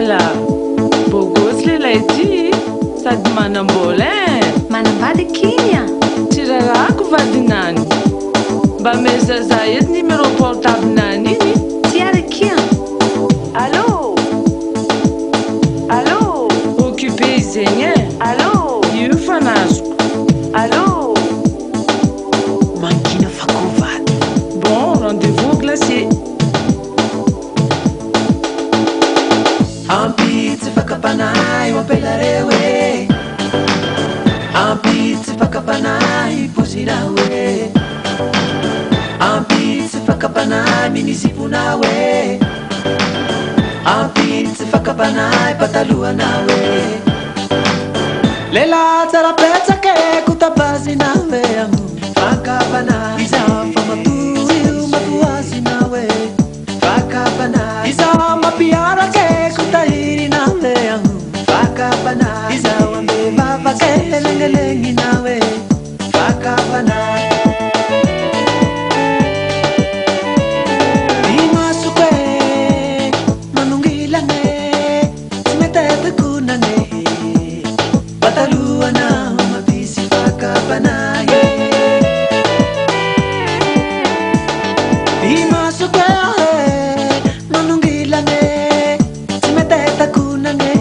Ala, bogos lehilahy ity sady manam-bola manambady kinya tirarako vadinany mba mezaza eto numéro portable-nany iny tiara kia. Allô? Allô? Occupé zegny Allô? Io fanazoko. Allô? Mankina fakovady. Bon, rendez-vous au glacier. Ampitsy fakapanahy mampelareo e. Ampitsy fakapanahy pozinao e. Ampitsy fakapanahy minisiponao e. Ampitsy fakapanahy pataluanao e. Lela tsara petsake kutabazinao e. Fakapanahy iza famatorio matuazinao e. Fakapanahy iza mapiarake kutahirinao e. Fakapanahy iza wambevavake lengelenginao e. Fakapanahy imasuke manungilane simetete kunane pataluana mabisi fakapanahy imasuke manungilane simetete kunane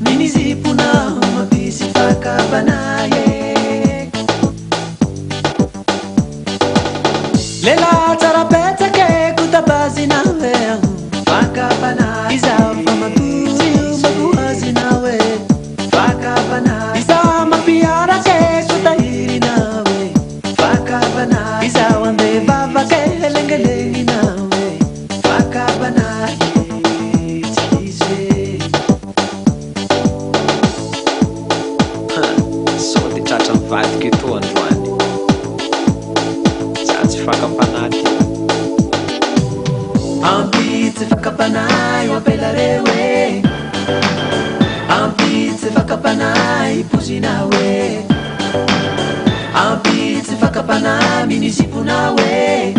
minisipuna mabisi fakapanahy lela tsara petsake kutabazinawe fakapanahy iza famatorio maguazinawe fakapanahy iza mapiarake kutahirinawe fakapanahy iza wambevavake lengelenginawe fakapanahy tsise sody tratra mivadika eto androany fakapanahy ampitsy fakapanahy mampelareo e. Ampitsy fakapanahy pozinao e. Ampitsy fakapanahy minisiponao e.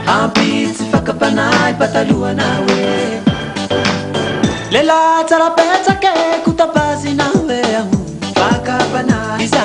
Ampitsy fakapanahy pataluanao e. Lela tsara petsake kutabazinao e. Fakapanahy iza